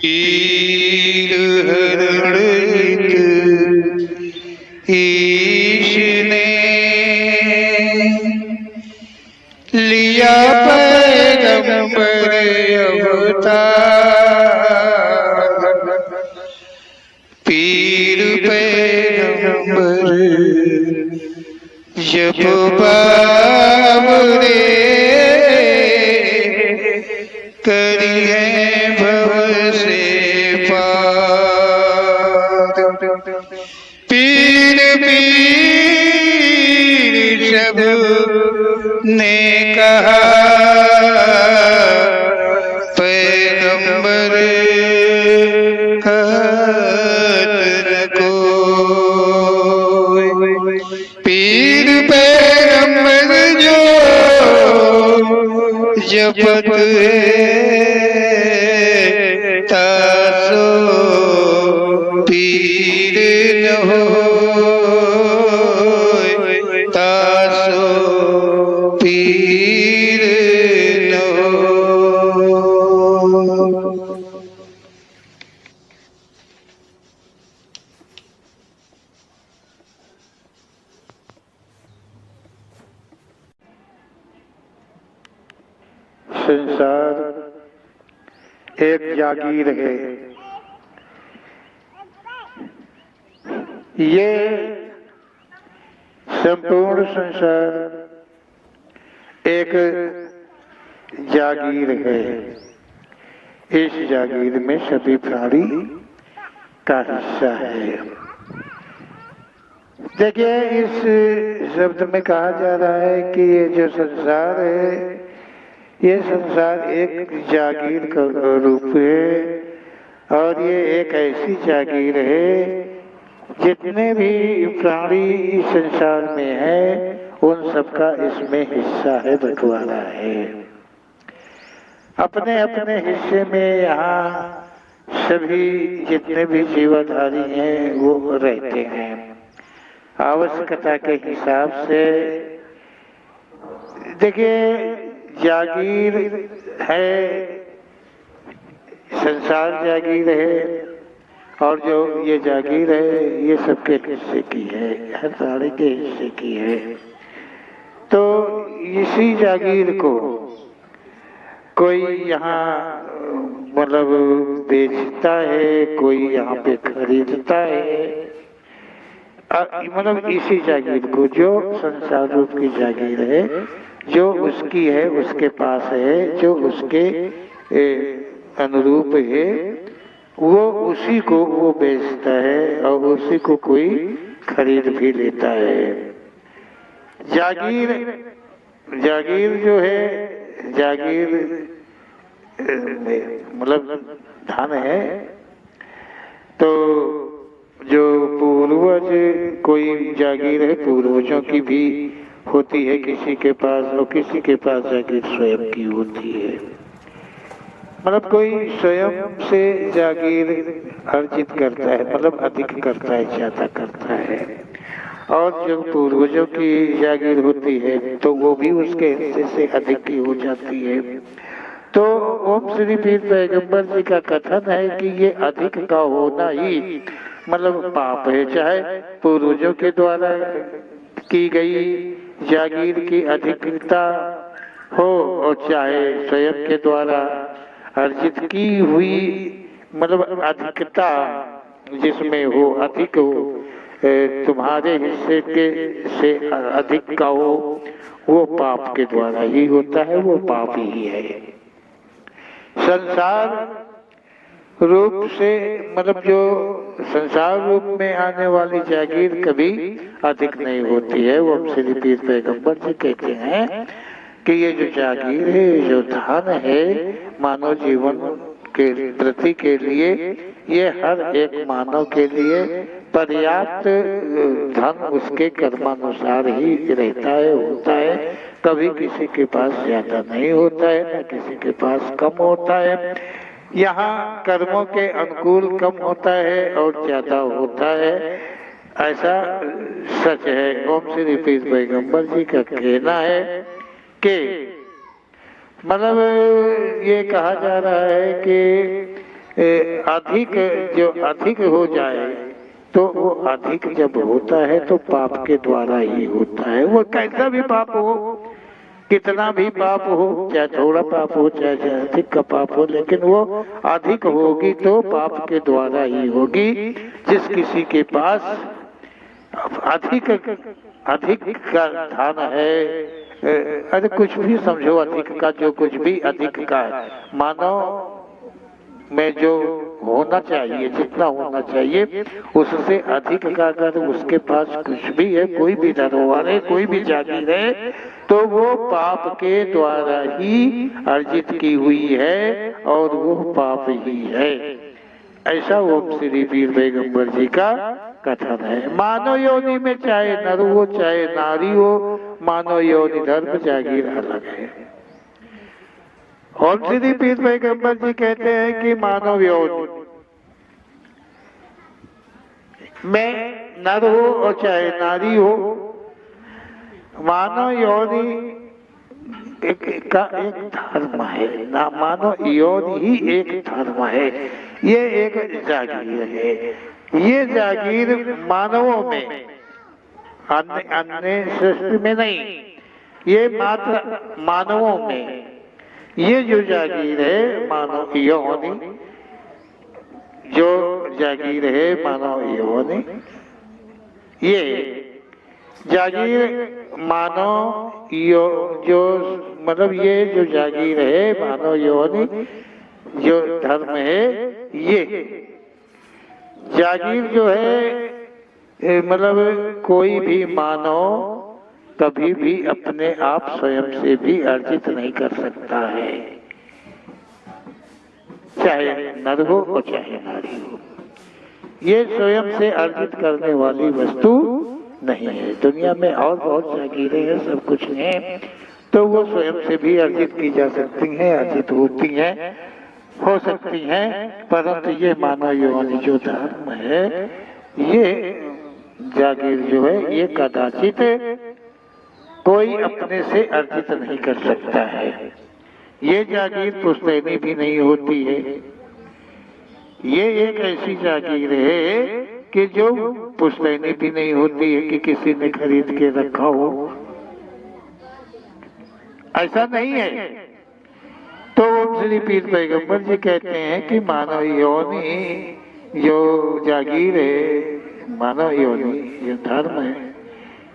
पीर हरणित ईश ने लिया पैगंबर अवतार। पीर पैगंबर जब बाबरे करिए भव से पार। पीर पीर सब ने कहा पैगंबर कहत न कोई। पीर पैगंबर जो जपत तासो पीर न होय, तासो पीर न होय। संसार एक जागीर है। ये संपूर्ण संसार एक जागीर है। इस जागीर में सभी प्राणी का हिस्सा है। देखिए, इस शब्द में कहा जा रहा है कि ये जो संसार है, ये संसार एक जागीर का रूप है और ये एक ऐसी जागीर है जितने भी प्राणी इस संसार में है उन सबका इसमें हिस्सा है, बंटवारा है। अपने अपने हिस्से में यहाँ सभी जितने भी जीवधारी हैं वो रहते हैं। आवश्यकता के हिसाब से देखिए, जागीर है, संसार जागीर है और जो ये जागीर है ये सबके हिस्से की है, हर प्राणी के हिस्से की है। तो इसी जागीर को कोई यहाँ मतलब बेचता है, कोई यहाँ पे खरीदता है। मतलब इसी जागीर को, जो संसार रूप की जागीर है, जो उसकी है, उसके पास है, जो उसके अनुरूप है, वो उसी को वो बेचता है और उसी को कोई खरीद भी लेता है। जागीर जो है, जागीर मतलब धन है। तो जो पूर्वज कोई जागीर है, पूर्वजों की भी होती है किसी के पास, और किसी के पास जागीर स्वयं की होती है। मतलब कोई स्वयं से जागीर अर्जित करता है, मतलब अधिक करता है, ज्यादा करता है। और जो पूर्वजों की जागीर होती है तो वो भी उसके हिस्से से अधिक की हो जाती है। तो ओम श्री पीर पैगंबर जी का कथन है कि ये अधिक का होना ही मतलब पाप है। चाहे पूर्वजों के द्वारा की गई जागीर की अधिकता हो और चाहे स्वयं के द्वारा अर्जित की हुई मतलब अधिकता जिसमें हो, अधिक हो, तुम्हारे हिस्से के से अधिक का हो, वो पाप के द्वारा ही होता है, वो पाप ही है। संसार रूप से मतलब जो संसार रूप में आने वाली जागीर कभी अधिक नहीं होती है। वो श्री पीर पैगंबर जी कहते हैं कि ये जो जागीर है, जो धन है मानव जीवन के प्रति के लिए, ये हर एक मानव के लिए पर्याप्त धन उसके कर्मानुसार ही रहता है, होता है। कभी किसी के पास ज्यादा नहीं होता है, न किसी के पास कम होता है। यहाँ कर्मों के अनुकूल कम होता है और ज्यादा होता है, ऐसा सच है। ओम श्री पीर पैगंबर जी का कहना है कि मतलब ये कहा जा रहा है कि अधिक जो अधिक हो जाए तो वो अधिक जब होता है तो पाप के द्वारा ही होता है। वो कैसा भी पाप हो, कितना भी पाप हो, चाहे थोड़ा पाप हो चाहे अधिक का पाप हो, लेकिन वो अधिक होगी तो पाप के द्वारा ही होगी। जिस किसी के पास अधिक अधिक का धन है, अरे कुछ भी समझो, अधिक का जो कुछ भी अधिक का मानव में जो होना चाहिए, जितना होना चाहिए उससे अधिक का अगर उसके पास कुछ भी है, कोई भी धरोहर है, कोई भी जागीर है, तो वो पाप के द्वारा ही अर्जित की हुई है और वो पाप ही है। ऐसा ओम श्री पीर पैगंबर जी का कथन है। मानव योनि में चाहे नर हो चाहे नारी हो, मानव योनि धर्म जागीर अलग है। ओम श्री पीर पैगंबर जी कहते हैं कि मानव योनि में नर हो और चाहे नारी हो, मानव योनि का एक धर्म है ना, मानव योनि ही एक धर्म है। ये एक जागीर है। ये जागीर मानवों में, अन्य सृष्टि में नहीं, ये मात्र मानवों में ये जो जागीर है मानव योनि, जो जागीर है मानव योनि, ये जागीर मानव जो मतलब ये जो जागीर है मानव योनि जो धर्म है, ये जागीर जो है मतलब कोई भी मानव कभी भी अपने आप स्वयं से भी अर्जित नहीं कर सकता है, चाहे नर हो और चाहे नारी हो। ये स्वयं से अर्जित करने वाली वस्तु नहीं है। दुनिया में और बहुत जागीरें हैं, सब कुछ है, तो वो स्वयं से भी अर्जित की जा सकती हैं, अर्जित होती हैं, हो सकती हैं, परंतु ये मानव योनि जो धर्म है, ये जागीर जो है, ये कदाचित कोई अपने से अर्जित नहीं कर सकता है। ये जागीर पुश्तैनी भी नहीं होती है। ये एक ऐसी जागीर है कि जो पुश्तैनी भी नहीं होती है कि किसी ने खरीद के रखा हो, ऐसा नहीं है। तो श्री पीर पैगंबर जी कहते हैं कि मानव योनि जो जागीर है, मानव योनि जो धर्म है,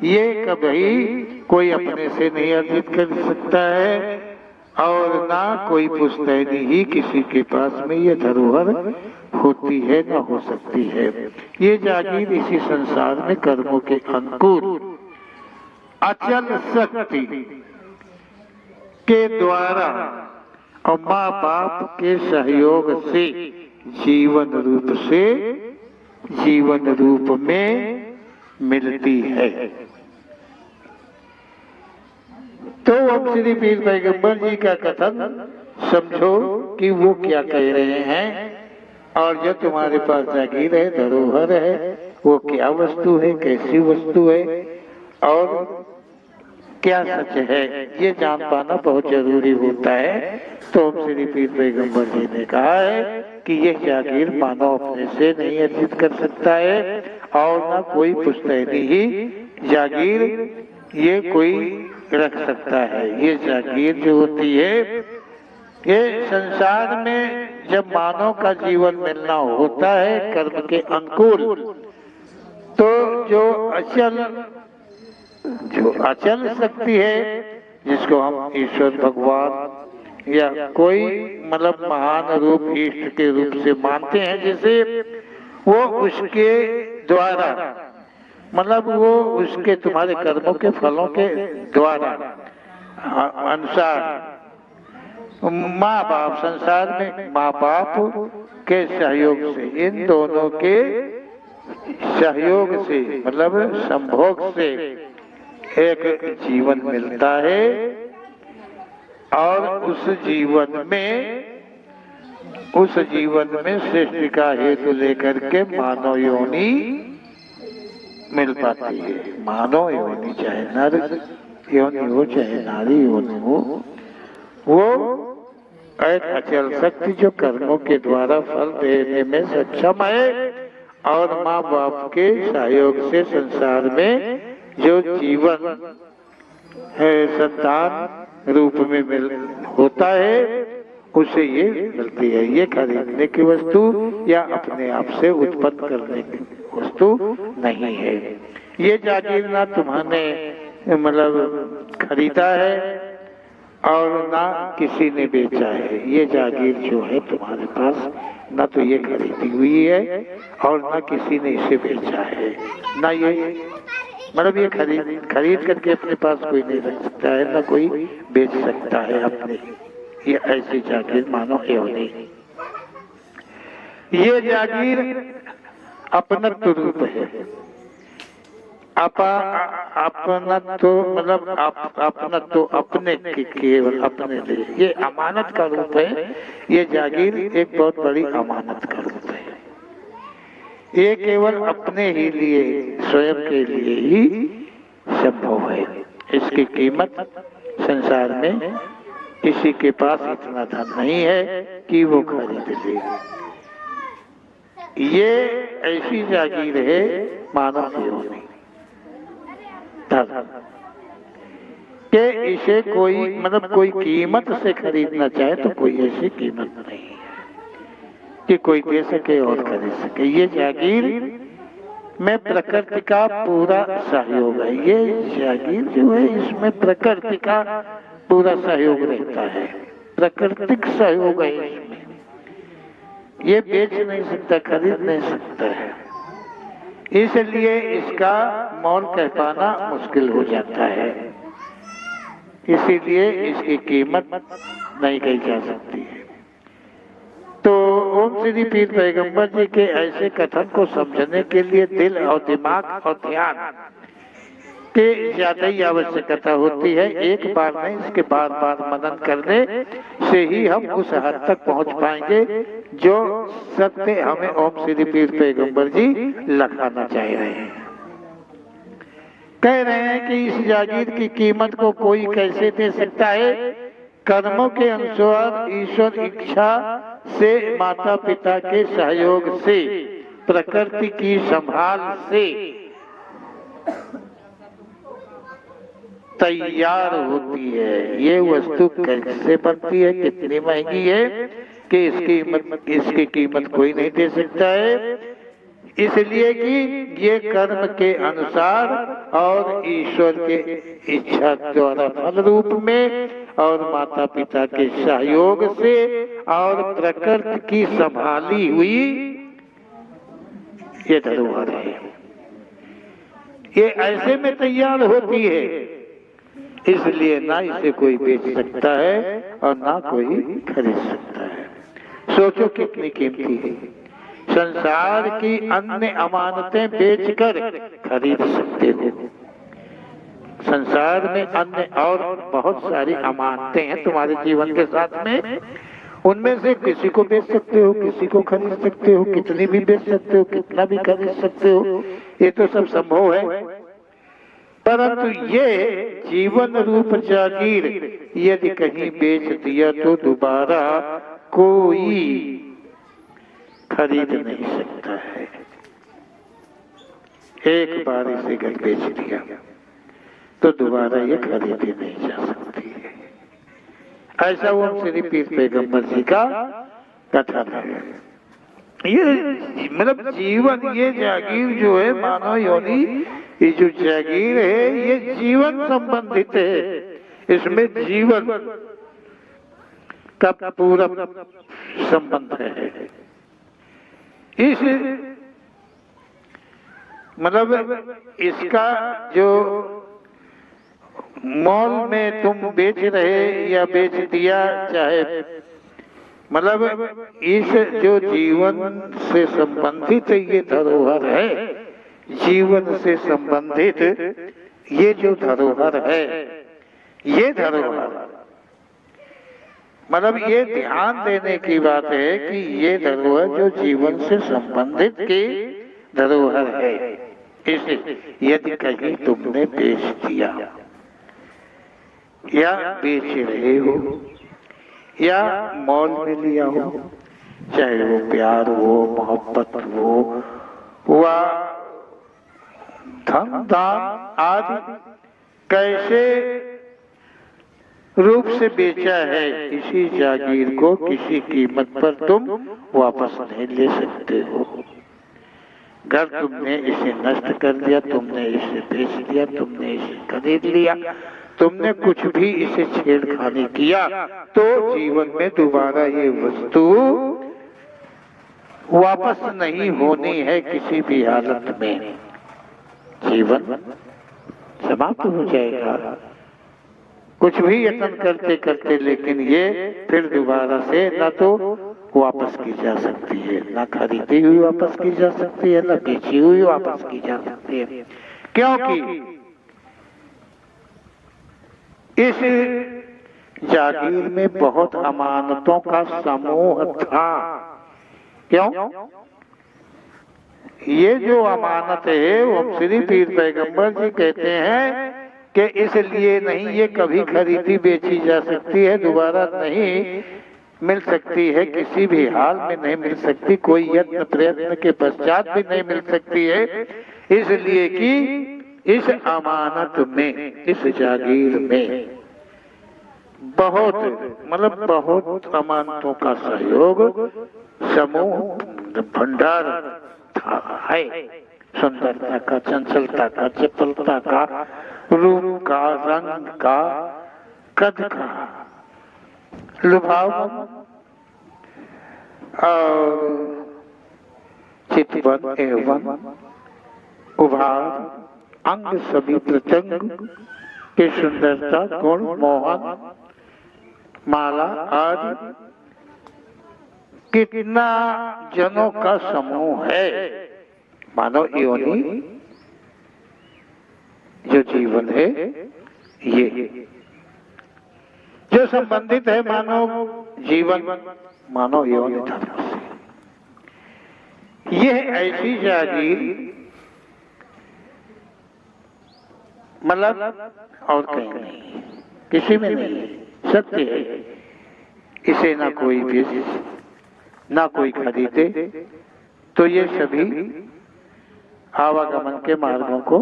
ये कभी कोई अपने से नहीं अर्जित कर सकता है और ना कोई पुश्तैनी ही किसी के पास में ये धरोहर होती है, ना हो सकती है। ये जागीर इसी संसार में कर्मों के अनुकूल अचल शक्ति के द्वारा और माँ बाप के सहयोग से जीवन रूप में मिलती है। तो ओम श्री पीर पैगंबर जी का कथन समझो कि वो क्या कह रहे हैं, और जो तुम्हारे पास जागीर है, धरोहर है, वो क्या वस्तु है, कैसी वस्तु है और क्या सच है, ये जान पाना बहुत जरूरी होता है। तो ओम श्री पीर पैगंबर जी ने कहा है कि यह जागीर मानव अपने से नहीं अर्जित कर सकता है और ना कोई पुश्तैनी ही जागीर ये कोई रख सकता है। ये जागीर जो होती है, ये संसार में जब मानव का जीवन मिलना होता है कर्म के अनुकूल, तो जो अचल शक्ति है, जिसको हम ईश्वर भगवान या कोई मतलब महान रूप इष्ट के रूप से मानते हैं, जैसे वो उसके द्वारा मतलब वो उसके तुम्हारे कर्मों के फलों के द्वारा अनुसार माँ बाप, संसार में माँ बाप के सहयोग से, इन दोनों के सहयोग से मतलब संभोग से एक जीवन मिलता है और उस जीवन में सृष्टि का हेतु लेकर के मानव योनि मिल पाती है। मानव योनि चाहे नर योनि हो चाहे नारी योनि हो, वो एक अचल शक्ति जो कर्मों के द्वारा फल देने में सक्षम है और माँ बाप के सहयोग से संसार में जो जीवन है संतान रूप में मिल होता है उसे ये मिलती है। ये खरीदने की वस्तु या अपने आप से उत्पन्न करने की वस्तु नहीं है। ये जागीर ना तुम्हारे मतलब खरीदा है और ना किसी ने बेचा है। ये जागीर जो है तुम्हारे पास ना तो ये खरीदी हुई है और ना किसी ने इसे बेचा है, ना ये मतलब ये खरीद करके अपने पास कोई नहीं रख सकता है, ना कोई बेच सकता है अपने। ये ऐसी जागीर मानो एवं ये जागीर अपनत्व रूप है। अपनत्व मतलब अपनत्व अपने केवल अपने लिए, ये अमानत का रूप है। ये जागीर एक बहुत बड़ी अमानत का रूप है। ये केवल अपने ही लिए स्वयं के लिए ही संभव है। इसकी कीमत संसार में किसी के पास इतना धन नहीं है कि वो खरीद ले। ये ऐसी जागीर है मानव योनि धन के इसे कोई मतलब कोई कीमत से खरीदना चाहे तो कोई ऐसी कीमत नहीं है कि कोई दे सके और खरीद सके। ये जागीर में प्रकृति का पूरा सहयोग है। ये जागीर जो है इसमें प्रकृति का पूरा सहयोग रहता है, प्राकृतिक सहयोग है इसमें। ये बेच नहीं सकता, खरीद नहीं सकता है, इसलिए इसका मोल कह पाना मुश्किल हो जाता है। इसीलिए इसकी कीमत नहीं कही जा सकती है। तो ओम श्री पीर पैगंबर जी के ऐसे कथन को समझने के लिए दिल और दिमाग और ध्यान के ज्यादा ही आवश्यकता होती है। एक बार नहीं, इसके बार बार मनन करने से ही हम उस हद तक पहुंच पाएंगे जो सत्य हमें ओम श्री पीर पैगंबर जी लखाना चाह रहे हैं। कह रहे हैं कि इस जागीर की कीमत को कोई कैसे दे सकता है? कर्मों के अनुसार ईश्वर इच्छा से, माता पिता के सहयोग से, प्रकृति की संभाल से तैयार होती है। ये वस्तु कैसे बनती है, कितनी महंगी है कि इसकी कीमत कोई नहीं दे सकता है। इसलिए कि ये कर्म के अनुसार और ईश्वर के इच्छा द्वारा फल रूप में और माता पिता के सहयोग से और प्रकृति की संभाली हुई ये धरोहर है। ये ऐसे में तैयार होती है, इसलिए ना इसे कोई बेच सकता है और ना कोई खरीद सकता है। सोचो कितनी कीमती है। संसार की अन्य अमानतें बेचकर खरीद सकते हो। संसार में अन्य और बहुत सारी अमानतें हैं तुम्हारे जीवन के साथ में, उनमें से किसी को बेच सकते हो, किसी को खरीद सकते हो, कितनी भी बेच सकते हो, कितना भी खरीद सकते हो, ये तो सब संभव है। परंतु ये जीवन रूप जागीर यदि कहीं बेच दिया तो दोबारा कोई खरीद नहीं सकता है। एक बार इसे घर बेच दिया तो दोबारा ये खरीदी नहीं जा सकती है। ऐसा वो श्री पीर पैगंबर जी का कथन है। ये मतलब जीवन, ये जागीर जो है मानव योनि, ये जो जागीर है ये जीवन संबंधित है। इसमें जीवन का पूरा संबंध है। इस मतलब इसका जो मॉल में तुम बेच रहे या बेच दिया, चाहे मतलब इस जो जीवन से संबंधित ये धरोहर है, जीवन से संबंधित ये जो धरोहर है, ये धरोहर मतलब ये ध्यान देने की बात है कि ये धरोहर जो जीवन से संबंधित की धरोहर है, इसे यदि कहीं तुमने बेच दिया या बेच रहे हो या मॉल में लिया हो, चाहे वो प्यार हो, मोहब्बत हो, व धन दान आदि कैसे रूप से बेचा है, इसी जागीर को किसी कीमत पर तुम वापस नहीं ले सकते हो। अगर तुमने इसे नष्ट कर दिया, तुमने इसे बेच दिया, तुमने इसे खरीद लिया, तुमने कुछ भी इसे छेड़खानी किया, तो जीवन में दोबारा ये वस्तु वापस नहीं होनी है किसी भी हालत में। जीवन समाप्त हो जाएगा, कुछ भी यत्न करते करते, लेकिन ये फिर दोबारा से न तो वापस की जा सकती है, न खरीदी हुई वापस की जा सकती है, न बेची हुई वापस की जा सकती है। क्योंकि इस जागीर में बहुत अमानतों का समूह था। क्यों? ये जो अमानत है वो श्री पीर पैगंबर जी कहते हैं कि इसलिए नहीं ये कभी खरीदी बेची जा सकती है, दोबारा नहीं मिल सकती है, किसी भी हाल में नहीं मिल सकती, कोई यत्न प्रयत्न के पश्चात भी नहीं मिल सकती है, इसलिए कि इस अमानत में, इस जागीर में बहुत अमानतों का सहयोग समूह भंडार है, सुंदरता का, चंचलता का, चपलता का, रूप का, रंग का, कद का, लुभावन और चितवन एवं उभार अंग सभी प्रत्यंग की सुंदरता, गुण, मोहन, माला आदि कितना जनों का समूह है। मानव योनि जो जीवन है, ये जो संबंधित है मानव जीवन, मानव योनि धर्म से, यह ऐसी जागीर और कहीं नहीं, किसी में नहीं, सत्य है। इसे ना कोई बेचे, ना कोई खरीदे, तो ये सभी आवागमन के मार्गों को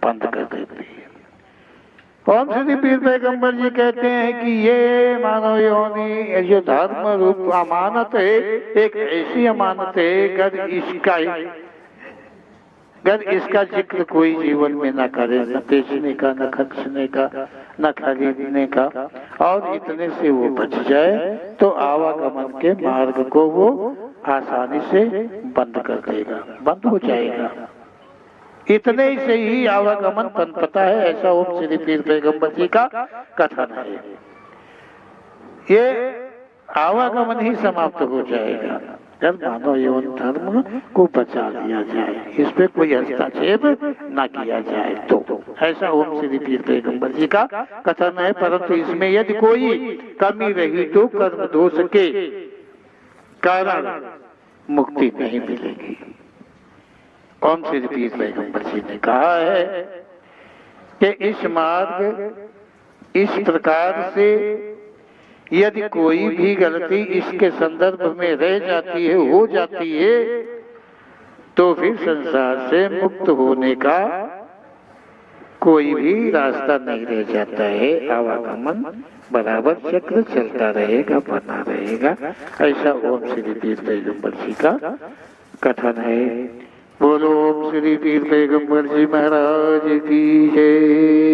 बंद कर देती है। ओम श्री पीर पैगंबर जी कहते हैं कि ये मानव योनि जो धर्म रूप अमानत है, एक ऐसी अमानत है अगर इसका जिक्र कोई जीवन में न करे, न बेचने का, न खर्चने का, न खरीदने का, और इतने से वो बच जाए, तो आवागमन के मार्ग को वो आसानी से बंद कर देगा, बंद हो जाएगा। इतने से ही आवागमन पनपता है, ऐसा ओम श्री पीर पैगंबर जी का कथन है। ये आवागमन ही समाप्त हो जाएगा जब मानव यौन धर्म को बचा लिया जाए, इस पे कोई हस्तक्षेप न किया जाए, तो ऐसा ओम श्री पीर पैगंबर जी का कथन है। परंतु इसमें यदि कोई कमी रही तो कर्म दोष के कारण मुक्ति नहीं मिलेगी। ओम श्री पीर पैगंबर जी ने कहा है कि इस मार्ग, इस प्रकार से यदि कोई भी गलती इसके संदर्भ में रह जाती है, हो जाती है, तो फिर संसार से मुक्त होने का कोई भी रास्ता नहीं रह जाता है। आवागमन बराबर चक्र चलता रहेगा, बना रहेगा, ऐसा ओम श्री पीर पैगंबर जी का कथन है। बोलो ओम श्री पीर पैगंबर जी महाराज की जय।